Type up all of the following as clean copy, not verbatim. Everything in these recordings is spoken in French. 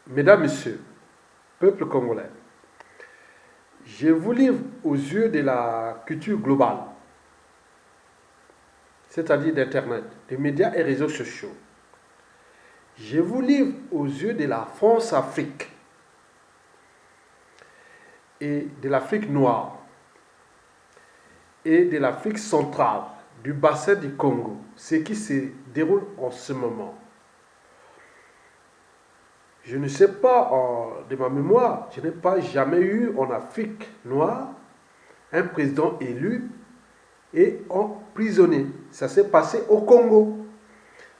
Mesdames, Messieurs, peuple congolais, je vous livre aux yeux de la culture globale, c'est-à-dire d'Internet, des médias et réseaux sociaux. Je vous livre aux yeux de la France-Afrique et de l'Afrique noire et de l'Afrique centrale, du bassin du Congo, ce qui se déroule en ce moment. Je ne sais pas, de ma mémoire, je n'ai pas jamais eu en Afrique noire un président élu et emprisonné. Ça s'est passé au Congo.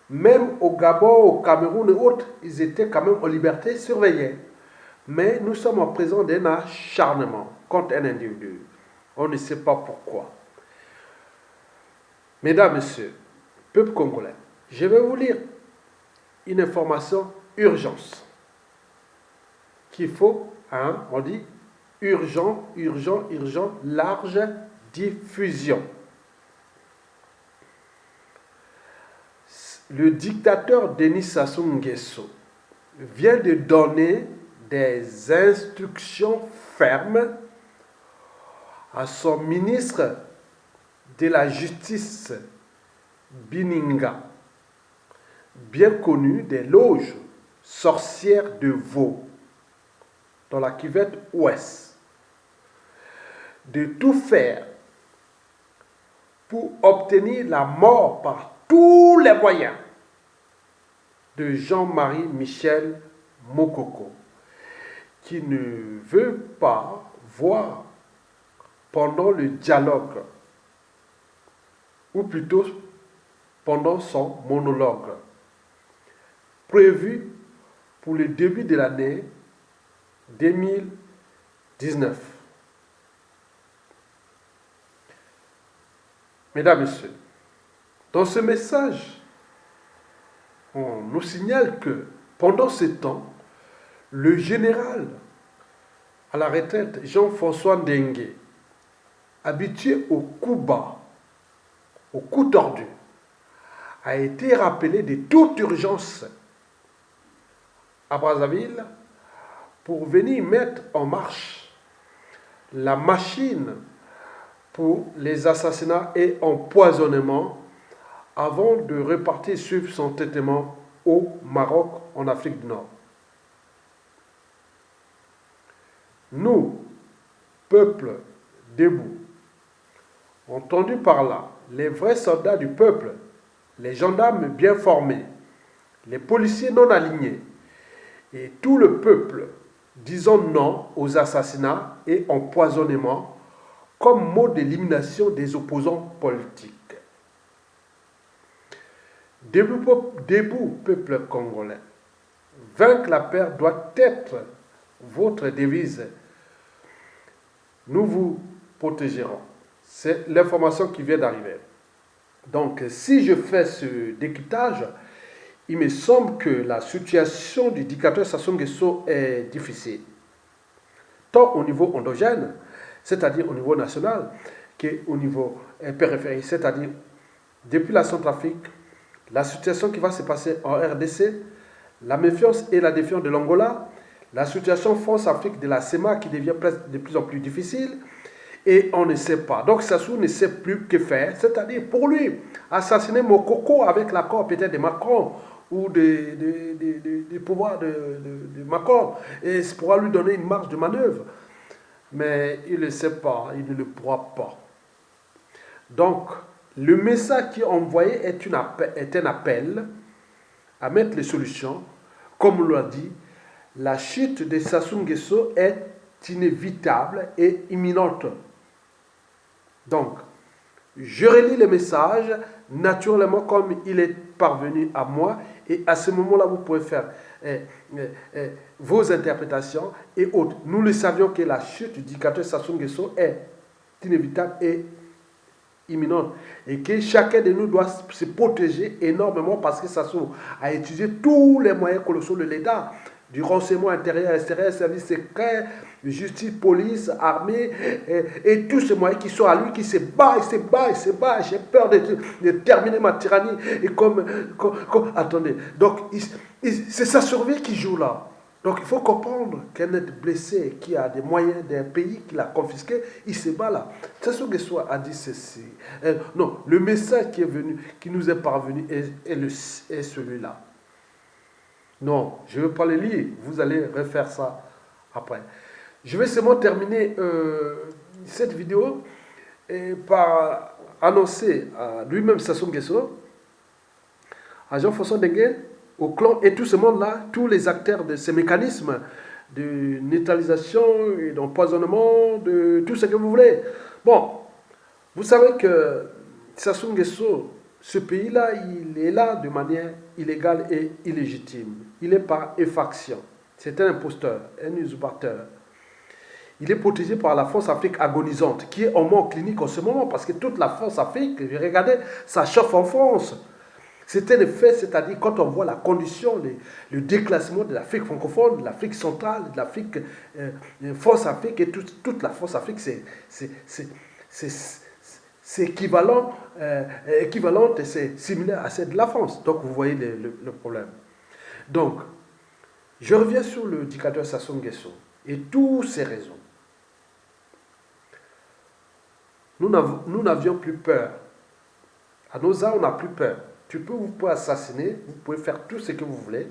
Même au Gabon, au Cameroun et autres, ils étaient quand même en liberté surveillée. Mais nous sommes en présence d'un acharnement contre un individu. On ne sait pas pourquoi. Mesdames, Messieurs, peuple congolais, je vais vous lire une information urgence qu'il faut, on dit urgent, large diffusion. Le dictateur Denis Sassou Nguesso vient de donner des instructions fermes à son ministre de la Justice, Bininga, bien connu des loges sorcières de Vaud, dans la cuvette ouest, de tout faire pour obtenir la mort par tous les moyens de Jean-Marie Michel Mokoko, qui ne veut pas voir pendant le dialogue, ou plutôt pendant son monologue, prévu pour le début de l'année 2019. Mesdames, Messieurs, dans ce message, on nous signale que pendant ce temps, le général à la retraite Jean-François Ndengue, habitué au coup bas, au coup tordu, a été rappelé de toute urgence à Brazzaville pour venir mettre en marche la machine pour les assassinats et empoisonnements avant de repartir suivre son traitement au Maroc, en Afrique du Nord. Nous, peuple debout, entendu par là, les vrais soldats du peuple, les gendarmes bien formés, les policiers non alignés et tout le peuple, disons non aux assassinats et empoisonnements comme mot d'élimination des opposants politiques. Debout, peuple congolais. Vaincre la peur doit être votre devise. Nous vous protégerons. C'est l'information qui vient d'arriver. Donc, si je fais ce décryptage, il me semble que la situation du dictateur Sassou Nguesso est difficile. Tant au niveau endogène, c'est-à-dire au niveau national, qu'au niveau périphérique, c'est-à-dire depuis la Centrafrique, la situation qui va se passer en RDC, la méfiance et la défiance de l'Angola, la situation France-Afrique de la CEMA qui devient de plus en plus difficile, et on ne sait pas. Donc Sassou ne sait plus que faire, c'est-à-dire pour lui, assassiner Mokoko avec l'accord peut-être de Macron ou du pouvoir de Macron, et ça pourra lui donner une marge de manœuvre. Mais il ne sait pas, il ne le pourra pas. Donc, le message qui est envoyé est un appel à mettre les solutions. Comme on l'a dit, la chute de Sassou Nguesso est inévitable et imminente. Donc, je relis le message naturellement comme il est parvenu à moi, et à ce moment-là, vous pouvez faire vos interprétations et autres. Nous le savions que la chute du dictateur Sassou Nguesso est inévitable et imminente, et que chacun de nous doit se protéger énormément parce que Sassou a utilisé tous les moyens colossaux de l'État, du renseignement intérieur, extérieur, service secret, justice, police, armée, et tous ces moyens qui sont à lui, qui se bat, j'ai peur de terminer ma tyrannie, et attendez, donc c'est sa survie qui joue là. Donc il faut comprendre qu'un être blessé qui a des moyens d'un pays qu'il a confisqué, il se bat là. Sassou Nguesso a dit ceci. Non, le message qui est venu, qui nous est parvenu est celui-là. Non, je ne vais pas le lire. Vous allez refaire ça après. Je vais seulement terminer cette vidéo par annoncer à lui-même Sassou Nguesso, à Jean-François Dengue, au clan et tout ce monde-là, tous les acteurs de ces mécanismes de neutralisation et d'empoisonnement, de tout ce que vous voulez. Bon, vous savez que Sassou Nguesso, ce pays-là, il est là de manière illégale et illégitime. Il est par effraction. C'est un imposteur, un usurpateur. Il est protégé par la France Afrique agonisante, qui est en mort clinique en ce moment, parce que toute la France Afrique, regardez, ça chauffe en France. C'était le fait, c'est-à-dire quand on voit la condition, le déclassement de l'Afrique francophone, de l'Afrique centrale, de l'Afrique, France Afrique et toute la France Afrique, c'est équivalent, équivalente et c'est similaire à celle de la France. Donc vous voyez le problème. Donc, je reviens sur le dictateur Sassou Nguesso et toutes ses raisons. Nous n'avions plus peur. À nos âges, on n'a plus peur. Vous pouvez assassiner, vous pouvez faire tout ce que vous voulez,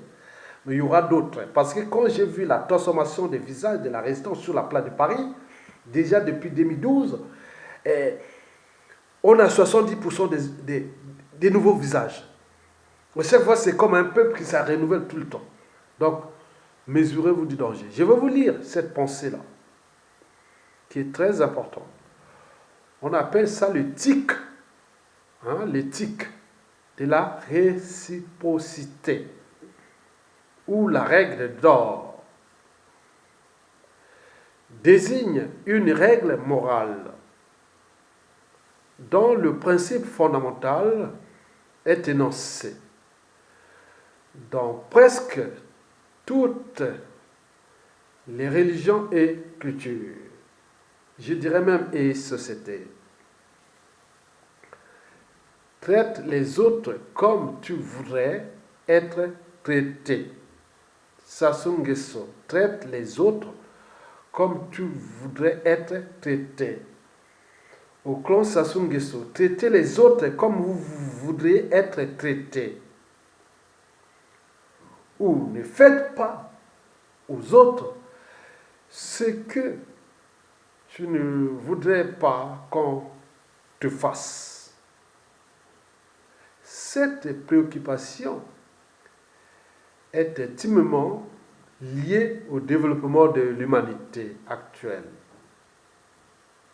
mais il y aura d'autres. Parce que quand j'ai vu la transformation des visages de la résistance sur la place de Paris, déjà depuis 2012, on a 70% des nouveaux visages. Mais chaque fois, c'est comme un peuple qui se renouvelle tout le temps. Donc, mesurez-vous du danger. Je vais vous lire cette pensée-là, qui est très importante. On appelle ça le tic, l'éthique de la réciprocité, ou la règle d'or, désigne une règle morale dont le principe fondamental est énoncé dans presque toutes les religions et cultures, je dirais même et sociétés. Traite les autres comme tu voudrais être traité. Sassou Nguesso, traite les autres comme tu voudrais être traité. Au clan Sassou Nguesso, traitez les autres comme vous voudriez être traité. Ou ne faites pas aux autres ce que tu ne voudrais pas qu'on te fasse. Cette préoccupation est intimement liée au développement de l'humanité actuelle,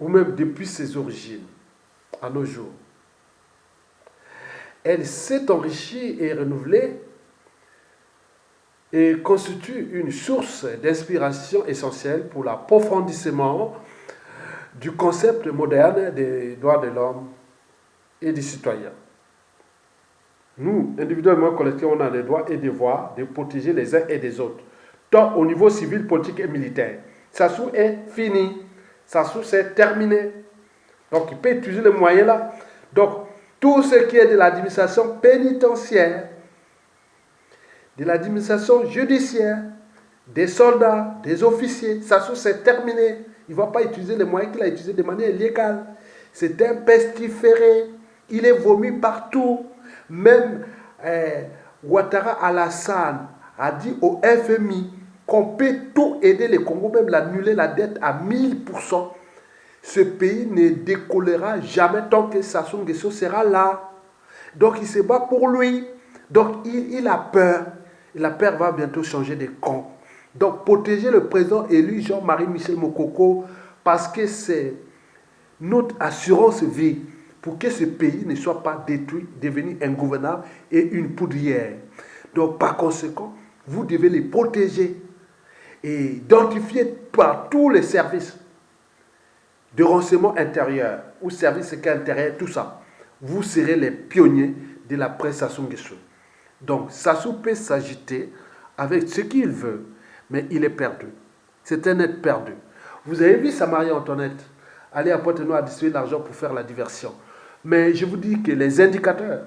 ou même depuis ses origines, à nos jours. Elle s'est enrichie et renouvelée et constitue une source d'inspiration essentielle pour l'approfondissement du concept moderne des droits de l'homme et du citoyen. Nous, individuellement, collectivement, on a les droits et devoirs de protéger les uns et les autres, tant au niveau civil, politique et militaire. Sassou est fini. Sassou, c'est terminé. Donc, il peut utiliser les moyens là. Donc, tout ce qui est de l'administration pénitentiaire, de l'administration judiciaire, des soldats, des officiers, Sassou, c'est terminé. Il ne va pas utiliser les moyens qu'il a utilisés de manière illégale. C'est un pestiféré. Il est vomi partout. Même Ouattara Alassane a dit au FMI qu'on peut tout aider les Congo, même l'annuler la dette à 1000%. Ce pays ne décollera jamais tant que Sassou Nguesso sera là. Donc il se bat pour lui. Donc il a peur. Et la peur va bientôt changer de camp. Donc protéger le président élu Jean-Marie Michel Mokoko, parce que c'est notre assurance vie pour que ce pays ne soit pas détruit, devenu ingouvernable et une poudrière. Donc par conséquent, vous devez les protéger et identifier par tous les services de renseignement intérieur ou services secrets intérieurs, tout ça. Vous serez les pionniers de la presse Sassou Nguesso. Donc Sassou peut s'agiter avec ce qu'il veut, mais il est perdu. C'est un être perdu. Vous avez vu sa Marie-Antoinette aller à Pointe-Noire distribuer l'argent pour faire la diversion. Mais je vous dis que les indicateurs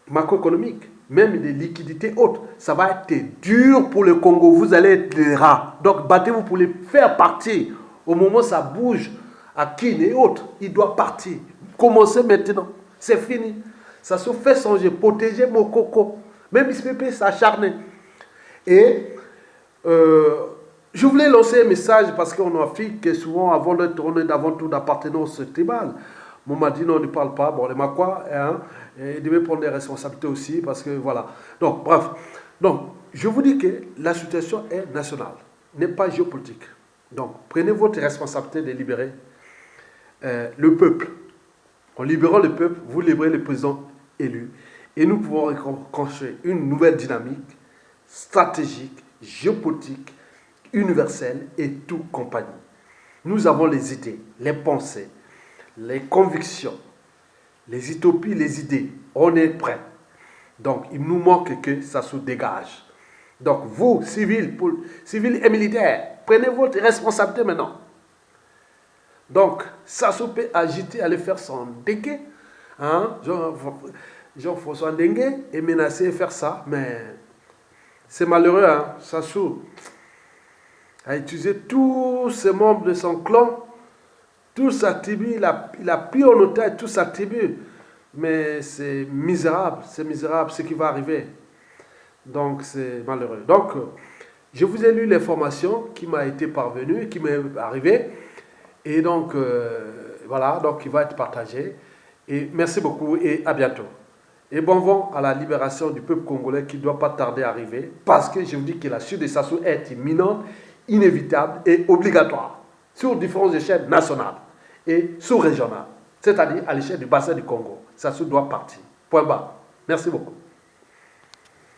macroéconomiques même des liquidités hautes. Ça va être dur pour le Congo. Vous allez être les rats. Donc, battez-vous pour les faire partir. Au moment où ça bouge, à Kin et autres, il doit partir. Commencez maintenant. C'est fini. Ça se fait songer. Protéger Mokoko. Même ISPP s'acharner. Et je voulais lancer un message parce qu'en Afrique, souvent, avant de tourner d'avant tout d'appartenance tribale, on m'a dit non, ne parle pas. Bon, les Makwa, hein, ils devaient prendre des responsabilités aussi parce que voilà. Donc, bref. Donc, je vous dis que la situation est nationale, n'est pas géopolitique. Donc, prenez votre responsabilité de libérer le peuple. En libérant le peuple, vous libérez le président élu. Et nous pouvons construire une nouvelle dynamique stratégique, géopolitique, universelle et tout compagnie. Nous avons les idées, les pensées, les convictions, les utopies, les idées. On est prêts. Donc, il nous manque que ça se dégage. Donc, vous, civils et militaires, prenez votre responsabilité maintenant. Donc, ça se peut agiter, aller faire son dégué. Hein? Jean-François Ndengue est menacé de faire ça, mais c'est malheureux. Hein? Sassou a utilisé tous ses membres de son clan, toute sa tribu, il a pris en otage toute sa tribu. Mais c'est misérable ce qui va arriver. Donc, c'est malheureux. Donc, je vous ai lu l'information qui m'a été parvenue, qui m'est arrivée. Et donc, voilà, donc il va être partagé. Et merci beaucoup et à bientôt. Et bon vent à la libération du peuple congolais qui ne doit pas tarder à arriver. Parce que je vous dis que la chute de Sassou est imminente, inévitable et obligatoire. Sur différentes échelles nationales et sous-régionales. C'est-à-dire à l'échelle du bassin du Congo. Sassou doit partir. Point bas. Merci beaucoup.